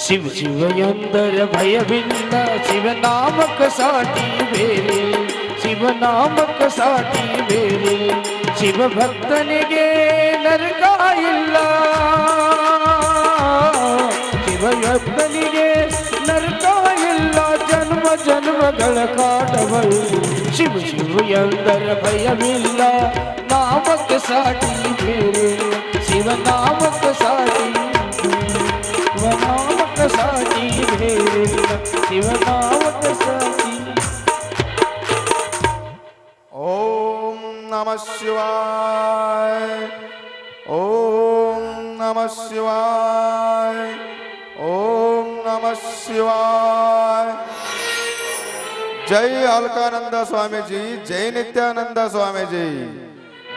ಶಿವ ಶಿವ ಎಂದರೆ ಭಯವಿಲ್ಲ ಶಿವನಾಮಕ ಸಾಟಿ ಬೇರೆ ಶಿವನಾಮಕ ಸಾಟಿ ಬೇರೆ ಶಿವ ಭಕ್ತನಿಗೆ ನರಕ ಇಲ್ಲ ಶಿವ ಭಕ್ತನಿಗೆ ನರಕ ಇಲ್ಲ ಜನ್ಮ ಜನ್ಮಗಳ ಕಾಟವಲ್ಲ ಶಿವ ಶಿವ ಎಂದರೆ ಭಯವಿಲ್ಲ ನಾಮಕ ಸಾಟಿ ಬೇರೆ ಶಿವನಾಮಕ ಸಾಟಿ ಶಿವನಾಮಕ ಸಾಟಿ ಬೇರೆ ಶಿವನಾಮಕ ಸಾಟಿ ಓಂ ನಮಃ ಶಿವಾಯ ಓಂ ನಮಃ ಶಿವಾಯ ಓಂ ನಮಃ ಶಿವಾಯ ಜೈ ಅಲ್ಕಾನಂದ ಸ್ವಾಮೀಜಿ ಜೈ ನಿತ್ಯಾನಂದ ಸ್ವಾಮೀಜಿ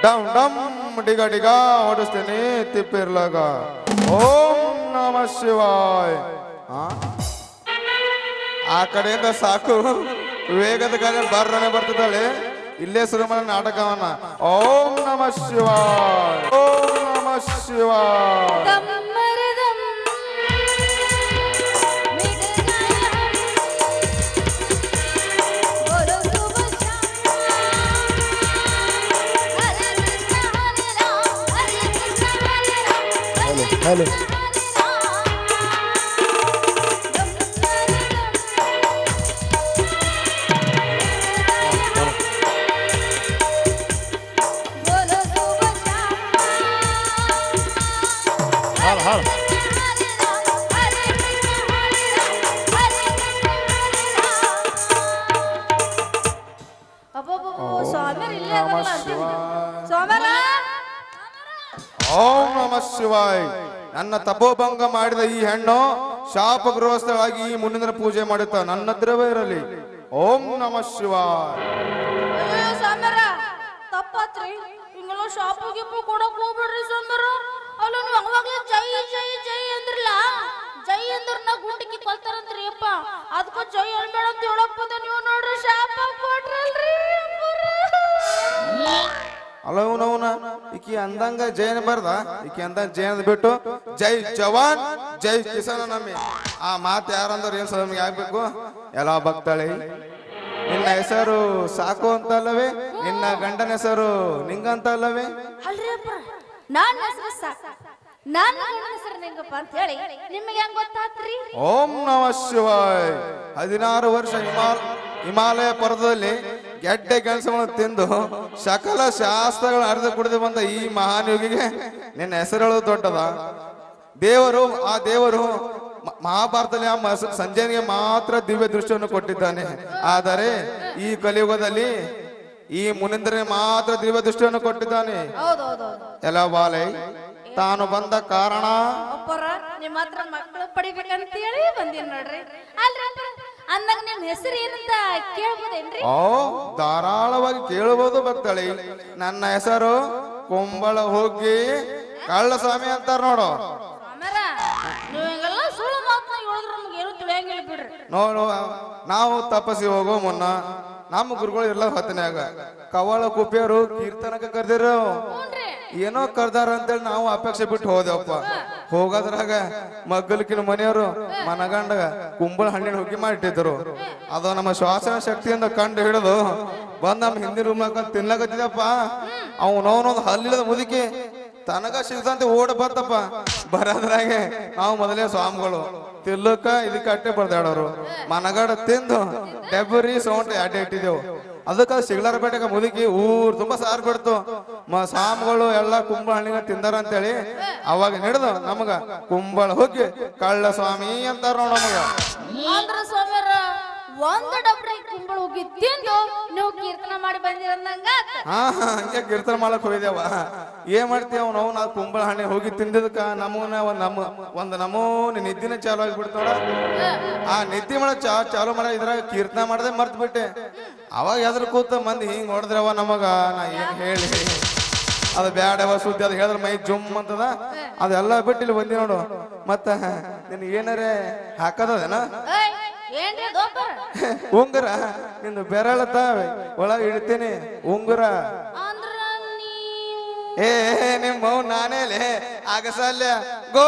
ಡಮ್ ಡಮ್ ಡಿಗ ಡಿಗ ಓಡಿಸ್ತೇನೆ ತಿಪ್ಪಿರ್ಲಾಗ ಓಂ ನಮಃ ಶಿವಾಯ ಆ ಕಡೆಯಿಂದ ಸಾಕು ವೇಗದ ಗಾಳಿ ಬರ್ರನೆ ಬರ್ತಿದ್ದಾಳೆ ಇಲ್ಲೇ ಶುರು ಮಾಡಿ ನಾಟಕವನ್ನ ಓಂ ನಮಃ ಶಿವಾಯ ಓಂ ನಮಃ ಶಿವಾಯ ಹಲೋ ಓಂ ನಮಃ ಶಿವಾಯ ನನ್ನ ತಪೋಭಂಗ ಮಾಡಿದ ಈ ಹೆಣ್ಣು ಶಾಪ ಗೃಹಸ್ಥಳಾಗಿ ಈ ಮುಂದಿನ ಪೂಜೆ ಮಾಡುತ್ತಾ ನನ್ನ ಹತ್ರವೇ ಇರಲಿ ಓಂ ನಮಃ ಶಿವಾಯ ತಪ್ಪಾತ್ರಿ ಹಿಂಗೆಲ್ಲ ಶಾಪು ಗಿಪ್ಪು ಕೊಡಕ್ ಹೋಗ್ಬೇಡ್ರಿ ಸೋಮರ ಅಲ್ಲ ನೀವು ಅವಾಗ್ಲೇ ಜೈ ಜೈ ಜೈ ಅಂದ್ರಲ್ಲ ಜೈ ಅಂದ್ರ ನಾ ಗುಂಡಿಗೆ ಕೊಲ್ತಾರಂತ್ರಿ ಅಪ್ಪ ಅದಕ್ಕೂ ಜೈ ಅನ್ಬೇಡ ಅಂತ ಹೇಳಕ್ ಬಂದ ನೀವು ನೋಡ್ರಿ ಶಾಪ ಕೊಟ್ರಲ್ರಿ ಅಲ್ಲ ಅವನವನ ಈಕಿ ಅಂದಂಗ ಜೈನ ಬರ್ದ ಈಕಿ ಅಂದಂಗ ಜೈನದ ಬಿಟ್ಟು ಜೈ ಜವಾನ್ ಜೈ ಕಿಸಾನ ನಮ್ಮಿ ಆ ಮಾತು ಯಾರಂದ್ರೆ ಏನ್ ನಮ್ಗೆ ಆಗ್ಬೇಕು ಎಲ್ಲ ಭಕ್ತಾಳೆ ನಿನ್ನ ಹೆಸರು ಸಾಕು ಅಂತ ಅಲ್ಲವೇ ನಿನ್ನ ಗಂಡನ ಹೆಸರು ನಿಂಗಂತ ಅಲ್ಲವೇ ಅಲ್ರಿ ಅಪ್ಪ ನನ್ನ ಹೆಸರು ಸಾಕ ನನ್ನ ಗಂಡನ ಹೆಸರು ನಿಂಗಪ್ಪ ಅಂತ ಹೇಳಿ ನಿಮಗೆ ಹೆಂಗ್ ಗೊತ್ತಾತ್ರಿ ಓಂ ನಮಃ ಶಿವಾಯ 16 ವರ್ಷ ಹಿಮಾಲಯ ಪರ್ವತದಲ್ಲಿ ಗೆಡ್ಡೆ ಗೆಣಸಗಳನ್ನು ತಿಂದು ಸಕಲ ಶಾಸ್ತ್ರಗಳು ಅರಿದು ಕುಡಿದು ಬಂದ ಈ ಮಹಾನ್ ಯೋಗಿಗೆ ನಿನ್ನ ಹೆಸರು ದೊಡ್ಡದ ಆ ದೇವರು ಮಹಾಭಾರತದಲ್ಲಿ ಆ ಸಂಜಯನಿಗೆ ಮಾತ್ರ ದಿವ್ಯ ದೃಷ್ಟಿಯನ್ನು ಕೊಟ್ಟಿದ್ದಾನೆ ಆದರೆ ಈ ಕಲಿಯುಗದಲ್ಲಿ ಈ ಮುನಿಂದ್ರನಿಗೆ ಮಾತ್ರ ದಿವ್ಯ ದೃಷ್ಟಿಯನ್ನು ಕೊಟ್ಟಿದ್ದಾನೆ ಎಲ್ಲ ಬಾಲೈ ತಾನು ಬಂದ ಕಾರಣ ನಿಮ್ಮ ಹತ್ರ ಮಕ್ಕಳು ಪಡಿಬೇಕಂತ ಹೇಳಿ ಬಂದೀನಿ ನೋಡ್ರಿ ಅಲ್ರಿ ಅಂದಾಗ ನಿಮ್ ಹೆಸರು ಏನಂತ ಕೇಳ್ಬೋದೇನ್ರಿ ಓ ಧಾರಾಳವಾಗಿ ಕೇಳಬಹುದು ಭಕ್ತಳಿ ನನ್ನ ಹೆಸರು ಕುಂಬಳ ಹೋಗಿ ಕಳ್ಳಸ್ವಾಮಿ ಅಂತಾರ ನೋಡು ನೀವು ಹಿಂಗೆಲ್ಲ ಸುಳ್ಳು ಮಾತನ್ನ ಹೇಳಿದ್ರೆ ನಮ್ಗೆ ಏನು ತಿಳಿಯಂಗಿಲ್ಲ ಬಿಡ್ರಿ ನೋಡು ನಾವು ತಪಸ್ಸಿ ಹೋಗೋ ಮುನ್ನ ನಮ್ಮ ಗುರುಗಳು ಎಲ್ಲ ಹೊತ್ತನ್ಯಾಗ ಕವಳ ಕುಪಿಯರು ಕೀರ್ತನಕ್ಕೆ ಕರ್ದಿರು ಏನೋ ಕರ್ದಾರ ಅಂತೇಳಿ ನಾವು ಅಪೇಕ್ಷೆ ಬಿಟ್ಟು ಹೋದೆವಪ್ಪ ಹೋಗೋದ್ರಾಗ ಮಗ್ಗಲ್ಕಿನ ಮನೆಯವರು ಮನಗಂಡ ಕುಂಬಳ ಹಣ್ಣಿನ ಹುಗ್ಗಿ ಮಾಡಿಟ್ಟಿದ್ರು ಅದು ನಮ್ಮ ಶ್ವಾಸನ ಶಕ್ತಿಯಿಂದ ಕಂಡು ಹಿಡಿದು ಬಂದ್ ನಮ್ಮ ಹಿಂದಿನ ರೂಮ್ನಾಗ ತಿನ್ಲಕತ್ತಿದಪ್ಪ ಅವನವನೊಂದು ಹಲ್ಲಿಲ್ಲದ ಮುದುಕಿ ತನಗ ಸಿಗ್ದಂತೆ ಓಡ ಬರ್ತಪ್ಪ ಬರೋದ್ರಾಗೆ ನಾವು ಮೊದಲೇ ಸ್ವಾಮಿಗಳು ತಿಲ್ಲಕ್ಕ ಇದಕ್ಕೆ ಅಟ್ಟೆ ಬರ್ದಾಡೋರು ಮನಗಡ ತಿಂದು ಡೆಬ್ಬರಿ ಸೌಂಡ್ ಅಡ್ಡೆ ಇಟ್ಟಿದ್ದೆವು ಅದಕ್ಕೆ ಸಿಗ್ಲಾರ ಬೇಟೆಗೆ ಮುದುಕಿ ಊರ್ ತುಂಬಾ ಸಾರ್ ಬಿಡ್ತು ಸ್ವಾಮಿಗಳು ಎಲ್ಲ ಕುಂಬಳ ಹಣ್ಣಿನ ತಿಂದಾರ ಅಂತೇಳಿ ಅವಾಗ ಹಿಡಿದು ನಮಗ ಕುಂಬಳ ಹೋಗಿ ಕಳ್ಳ ಸ್ವಾಮಿ ಅಂತಾರ ನೋಡ ನಮಗ ಒಂದು ಡಬ್ರಿ ಕುಂಬಳ ಹೋಗಿ ತಿಂದು ನೀವು ಕೀರ್ತನ ಮಾಡಿ ಬಂದಿರಂದಂಗ ಹಂಗೆ ಕೀರ್ತನ ಮಾಡಕ್ ಹೋಗಿದ್ದೇವ ಏನ್ ಮಾಡ್ತೀವಿ ನಾವು ನಾವು ಕುಂಬಳ ಹಣ್ಣೆ ಹೋಗಿ ತಿಂದಿದ್ಕ ನಮೂನ ಒಂದ್ ನಮೂನಿ ನಿದ್ದಿನ ಚಾಲು ಆಗಿಬಿಡ್ತಾಳ ಆ ನಿದ್ದೆ ಮಾಡ ಚಾಲು ಮಾಡ ಇದ್ರಾಗ ಕೀರ್ತನ ಮಾಡದೆ ಮರ್ತ್ ಬಿಟ್ಟೆ ಅವಾಗ ಎದ್ರ ಕೂತ ಮಂದಿ ಹಿಂಗ್ ನೋಡಿದ್ರವ ನಮಗ ನಾ ಏನ್ ಹೇಳಿ ಅದು ಬ್ಯಾಡವ ಸುದ್ದಿ ಅದು ಹೇಳಿದ್ರ ಮೈ ಜುಮ್ ಅಂತದ ಅದೆಲ್ಲ ಬಿಟ್ಟು ಇಲ್ಲಿ ಬಂದಿ ನೋಡು ಮತ್ತ ನಿನ್ ಏನಾರೇ ಹಾಕದೇನ ಉಂಗುರ ನಿಂದು ಬೆರಳತ ಒಳಗ ಇಡ್ತೀನಿ ಉಂಗುರ ಏ ನಿಮ್ಮ ನಾನೇಲೆ ಆಗಸಲ್ಯ ಗೋ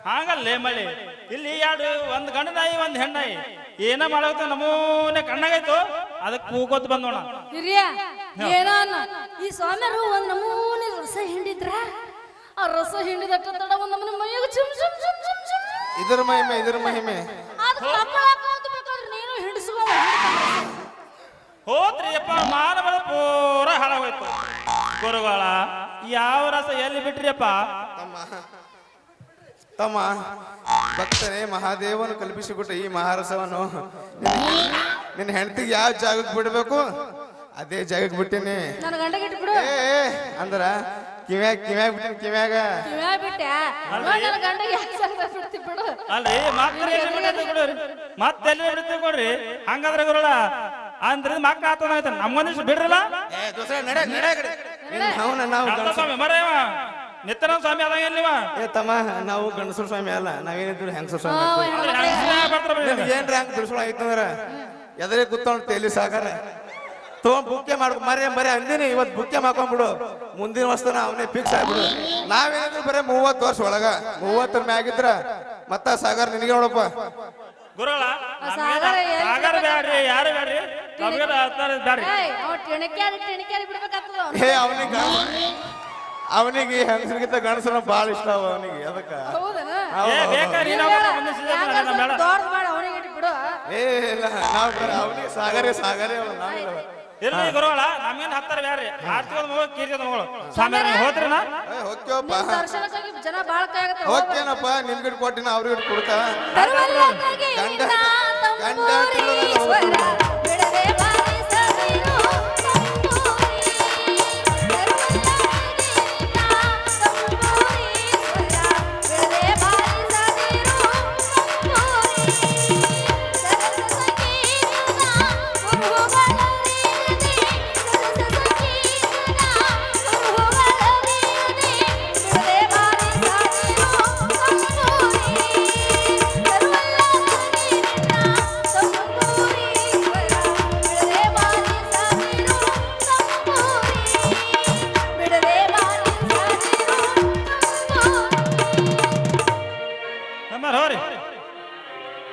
ಹಾಗಲ್ಲೇ ಮಳಿ ಇಲ್ಲಿ ಎರಡು ಒಂದ್ ಗಂಡ ನಾಯಿ ಒಂದ್ ಹೆಣ್ಣಾಯಿ ಏನ ಮಾಡತ್ತ ನಮೂನೆ ಕಣ್ಣಾಗಾಯ್ತು ಅದಕ್ಕೆ ಕೂಗೋತ್ ಬಂದೋಣ ಹಿರಿಯ ಏನಾನ ಈ ಸ್ವಾಮಿಯರು ಒಂದ್ ನಮೂನೆ ರಸ ಹಿಂಡಿದ್ರ ಆ ರಸ ಹಿಂಡಿದಟ್ಟ ತಡ ಒಂದ್ ನಮೂನೆ ಮೈಯಾಗ ಚುಮ್ ಚುಮ್ ಚುಮ್ ಚುಮ್ ಚುಮ್ ಇದ್ರ ಮಹಿಮೆ ಅದಕ್ಕೆ ಲಪ್ಪಳಾಕೋತ ಬೇಕಾದ್ರೆ ನೀನು ಹಿಂಡಿಸ್ಕೊ ಹೋತ್ರಿಯಪ್ಪ ಮಾನವದ ಪೂರ ಹಾಳಾಗೋಯ್ತು ಗುರುಗಳ ಯಾವ ರಸ ಎಲ್ಲಿ ಬಿಟ್ರಿಯಪ್ಪ ತಮ್ಮ ಭಕ್ತನೇ ಮಹಾದೇವನು ಕಲ್ಪಿಸಿಕೊಟ್ಟ ಈ ಮಹಾರಸವನ್ನು ನಿನ್ನ ಹೆಂಡತಿಗೆ ಯಾವ ಜಾಗಕ್ಕೆ ಬಿಡ್ಬೇಕು ಅದೇ ಜಾಗಕ್ಕೆ ಬಿಟ್ಟಿನಿ ನನ್ನ ಗಂಡಗೆ ಇಟ್ಬಿಡು ಅಂದ್ರ ಕಿವ್ಯಾಗ ಬಿಟ್ಟಿನಿ ಕಿವ್ಯಾಗ ಬಿಟ್ಟೆ ನನ್ನ ಗಂಡಗೆ ಯಾಕೆ ಸಂಗ ಬಿಡ್ತಿ ಬಿಡು ಅಲ್ರಿ ಮತ್ತೆಲ್ಲಿ ಬಿಡುತ್ತೆ ಕೊಡ್ರಿ ಹಂಗಾದ್ರೆ ಗುರುಳ ಅಂದ್ರೆ ಮಕ್ಕ ಆತನಾಯ್ತ ನಮ್ಗೊಂದಿಷ್ಟು ಬಿಡ್ರಲ್ಲ ಸ್ವಾಮಿ ಮರೇವ ನಿತ್ಯನ ಸ್ವಾಮಿ ಅದ ಎಲ್ಲಿವ ಏ ತಮ್ಮ ನಾವು ಗಂಡಸರ ಸ್ವಾಮಿ ಅಲ್ಲ ನಾವೇನಿದ್ರು ಹೆಂಗಸರ ಸ್ವಾಮಿ ಏನ್ರಿ ಹಂಗ ಬಿಡಿಸೋಣ ಆಯ್ತಂದ್ರ ಎದರೆ ಕೂತ್ಕೊಂಡು ತೇಲಿ ಸಾಕಾರ ತಗೊಂಡ್ ಬುಕ್ಕೆ ಮಾಡ್ಕೊ ಮರೆ ಅಂದಿನಿ ಇವತ್ತು ಬುಕ್ಕೆ ಮಾಡ್ಕೊಂಡ್ಬಿಡು ಮುಂದಿನ ವರ್ಷ ಅವನೇ ಫಿಕ್ಸ್ ಆಗ್ಬಿಡು ನಾವೇನಿದ್ರು ಬರೀ 30 ವರ್ಷ ಒಳಗ 30 ಮ್ಯಾಗಿದ್ರ ಮತ್ತ ಸಾಗರ ನಿನಗೆ ನೋಡಪ್ಪ ಗುರುಗಳ ಸಾಗರ ಬ್ಯಾಡ್ರಿ ಯಾರು ಬ್ಯಾಡ್ರಿ ಬ್ಯಾಡ್ರಿ ಹೇ ಅವನಿಗೆ ಹೆಂಗಸರಿಗಿಂತ ಗಂಡಸರ ಬಾಳ ಇಷ್ಟ ಅವನಿಗೆ ಅದಕ್ಕ ಏ ಇಲ್ಲ ನಾವ್ ಅವನಿಗೆ ಸಾಗರೇ ಇರ್ಲಿ ಗುರುಗಳ ನಮ್ಗೇನ್ ಹತ್ತಾರ ಬ್ಯಾಡ್ರಿ ಆರ್ತಿಗೋದ್ ಮಗಳು ಕೀರ್ತಿಗೋದ್ ಮಗಳು ಸ್ವಾಮಿ ಹೋದ್ರಿನ ಹೋಗ್ಯವಪ್ಪ ಜನ ಬಾಳ ಹೋಗ್ತೇನಪ್ಪ ನಿನ್ಗಿಡ್ ಕೊಟ್ಟಿನ ಅವ್ರಿಗೆ ಕೊಡ್ತಾ ಗಂಡ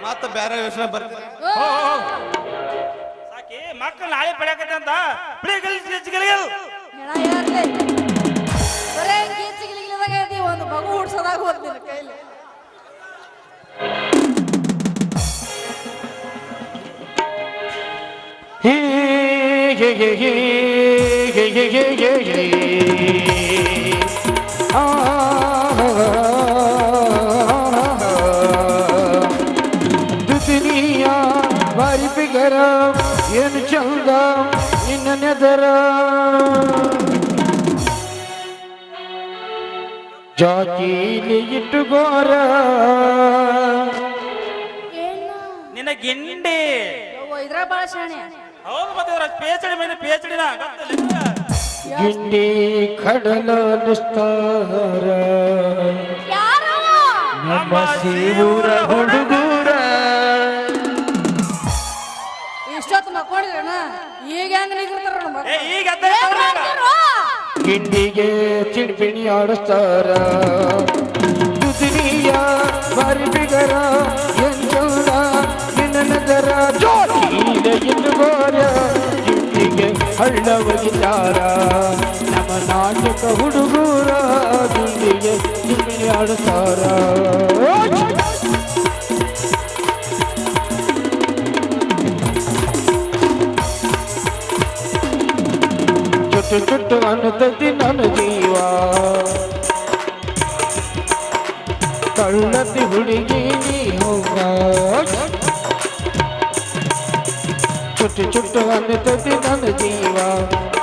ಮತ್ತ ಬೇರೆ ಯೋಚನೆ ಬರ್ತೀನಿ ಸಾಕಿ ಮಕ್ಕಳು ನಾಳೆ ಪಡ್ಯಾಕತ್ತೆ ಅಂತ ಒಂದು ಮಗು ಹುಡ್ಸೋದಾಗ ಹೋಗ್ತೀನಿ ಕೈಲಿ ಬಾರಿ ಬಿಗರ ಏನು ಚಂದ ನಿನ್ನ ನೆದರ ಜಾತಿಲಿ ಇಟ್ಟುಗೋರ ನಿನ್ನ ಗಿಂಡಿ ಇದ್ರ ಬಾಳ ಶಾಣೆ ಹೌದು ಮತ್ತೆ ಪೇಚಡಿ ಮೇಲೆ ಪೇಚಡಿನ ಗಿಂಡಿ ಕಡಲ ನಿಸ್ತಾರ ನಮ್ಮ ಶಿವರ ಹುಡುಗೂರ ಇಷ್ಟೊತ್ತು ಮಕ್ಕೊಂಡಿದ್ರಣ ಈಗ ಹೆಂಗ ನಿಗಿರ್ತಾರ ಈಗ ಗಿಂಡಿಗೆ ಚಿಡ್ಪಿಣಿ ಆಡಿಸ್ತಾರ ದುದಿನಿಯ ಬಾರಿ ಬಿಗರ ಎಂಜೋರ ನಿನ್ನ ನಗರ ಜೋತಿಲ ಇಟ್ಟುಗೋರ ಗಿಂಡಿಗೆ ಹಳ್ಳ ಒಗಿತಾರ ನಮ್ಮ ನಾಟಕ ಹುಡುಗೂರ ಗಿಂಡಿಗೆ ಚಿಡ್ಪಿಣಿ ಆಡಿಸ್ತಾರ ಚುಟ್ಟು ಚುಟ್ಟು ಅನ್ನತತಿ ನನ್ನ ಜೀವ ಕಳ್ಳತಿ ಹುಡುಗಿ ನೀ ಹೋಗ ಚುಟ್ಟು ಚುಟ್ಟು ಅನ್ನತತಿ ನನ್ನ ಜೀವ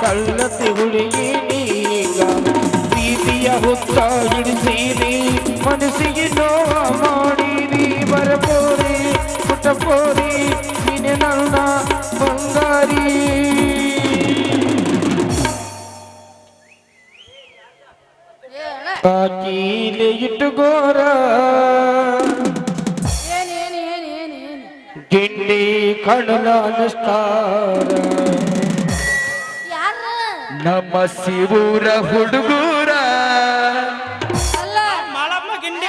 ಕಳ್ಳತಿ ಹುಡುಗಿ ನೀಗ ಪ್ರೀತಿಯ ಹುತ್ತ ಹಿಡಿಸೀರಿ ಮನಸ್ಸಿಗೆ ನೋವ ಮಾಡಿರಿ ಬರಪೋರಿ ಪುಟ್ಟಪೋರಿ ನೀನೆ ನನ್ನ ಬಂಗಾರಿ ಕಾಕೀಲೆ ಇಟ್ಟುಗೋರ ಗಿಂಡಿ ಕಡಲ ಅನಸ್ತಾರ ನಮ್ಮ ಶಿವೂರ ಹುಡುಗೂರ ಮಾಳಮ್ಮ ಗಿಂಡಿ